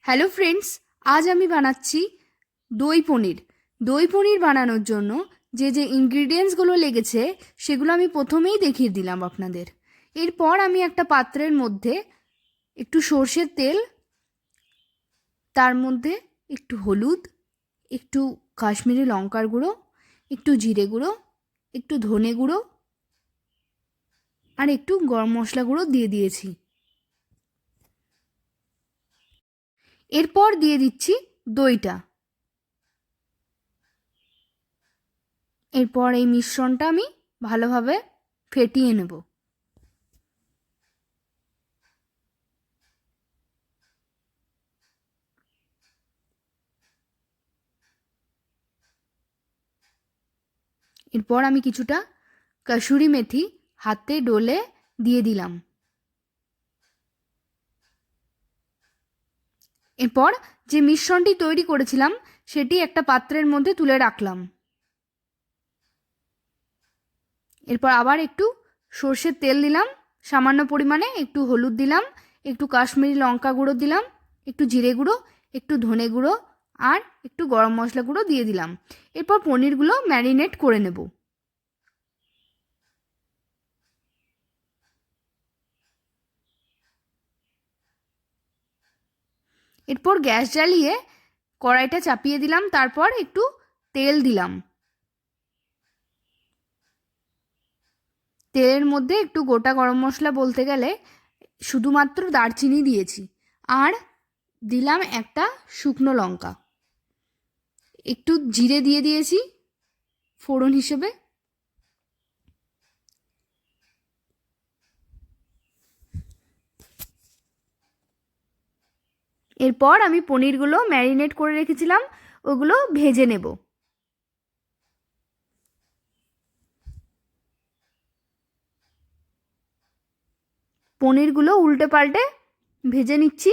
Hello friends, আজ আমি বানাচ্ছি দই পনির। দই পনির বানানোর জন্য যে যে ইনগ্রিডিয়েন্টসগুলো লেগেছে সেগুলো আমি প্রথমেই দেখিয়ে দিলাম আপনাদের। এরপর আমি একটা পাত্রের মধ্যে একটু সর্ষের তেল, তার মধ্যে একটু হলুদ, একটু কাশ্মীরি লঙ্কার গুঁড়ো, একটু জিরে গুঁড়ো, একটু ধনে গুঁড়ো আর একটু গরম মশলা গুঁড়ো দিয়ে দিয়েছি। এরপর দিয়ে দিচ্ছি দইটা। এরপর এই মিশ্রণটা আমি ভালোভাবে ফেটিয়ে নেব। এরপর আমি কিছুটা কসুরি মেথি হাতে ডলে দিয়ে দিলাম। এরপর যে মিশ্রণটি তৈরি করেছিলাম সেটি একটা পাত্রের মধ্যে তুলে রাখলাম। এরপর আবার একটু সর্ষের তেল দিলাম, সামান্য পরিমাণে একটু হলুদ দিলাম, একটু কাশ্মীরি লঙ্কা গুঁড়ো দিলাম, একটু জিরে গুঁড়ো, একটু ধনে গুঁড়ো আর একটু গরম মশলা গুঁড়ো দিয়ে দিলাম। এরপর পনিরগুলো ম্যারিনেট করে নেব। এরপর গ্যাস জ্বালিয়ে কড়াইটা চাপিয়ে দিলাম, তারপর একটু তেল দিলাম। তেলের মধ্যে একটু গোটা গরম মশলা বলতে গেলে শুধুমাত্র দারচিনি দিয়েছি আর দিলাম একটা শুকনো লঙ্কা, একটু জিরে দিয়ে দিয়েছি ফোড়ন হিসেবে। এরপর আমি পনিরগুলো ম্যারিনেট করে রেখেছিলাম ওগুলো ভেজে নেব। পনিরগুলো উল্টে পাল্টে ভেজে নিচ্ছি।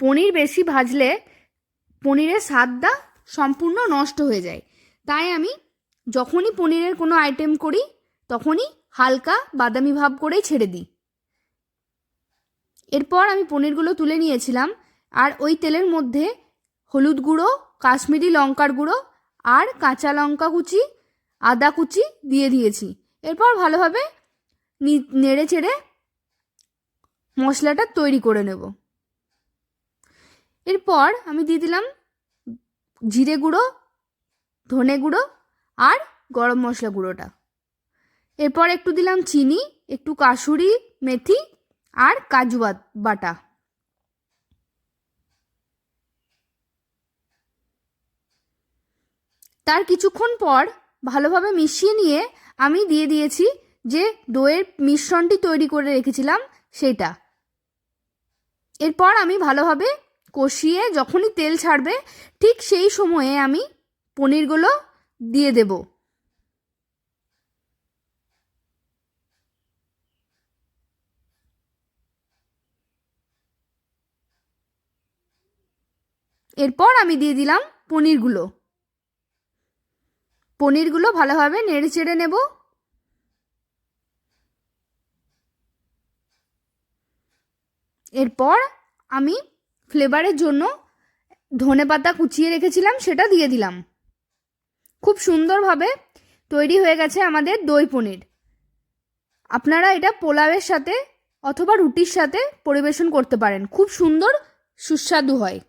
পনির বেশি ভাজলে পনিরের স্বাদটা সম্পূর্ণ নষ্ট হয়ে যায়, তাই আমি যখনই পনিরের কোনো আইটেম করি তখনই হালকা বাদামি ভাব করেই ছেড়ে দিই। এরপর আমি পনিরগুলো তুলে নিয়েছিলাম আর ওই তেলের মধ্যে হলুদ গুঁড়ো, কাশ্মীরি লঙ্কার গুঁড়ো আর কাঁচা লঙ্কা কুচি, আদা কুচি দিয়ে দিয়েছি। এরপর ভালোভাবে নেড়ে চেড়ে মশলাটা তৈরি করে নেব। এরপর আমি দিয়ে দিলাম জিরে গুঁড়ো, ধনে গুঁড়ো আর গরম মশলা গুঁড়োটা। এরপর একটু দিলাম চিনি, একটু কাসুরি মেথি আর কাজু বাটা। তার কিছুক্ষণ পর ভালোভাবে মিশিয়ে নিয়ে আমি দিয়ে দিয়েছি যে দইয়ের মিশ্রণটি তৈরি করে রেখেছিলাম সেটা। এরপর আমি ভালোভাবে কষিয়ে যখনই তেল ছাড়বে ঠিক সেই সময়ে আমি পনিরগুলো দিয়ে দেব। এরপর আমি দিয়ে দিলাম পনিরগুলো ভালোভাবে নেড়ে চেড়ে নেব। এরপর আমি ফ্লেভারের জন্য ধনেপাতা কুচিয়ে রেখেছিলাম সেটা দিয়ে দিলাম। খুব সুন্দরভাবে তৈরি হয়ে গেছে আমাদের দই পনির। আপনারা এটা পোলাওয়ের সাথে অথবা রুটির সাথে পরিবেশন করতে পারেন, খুব সুন্দর সুস্বাদু হয়।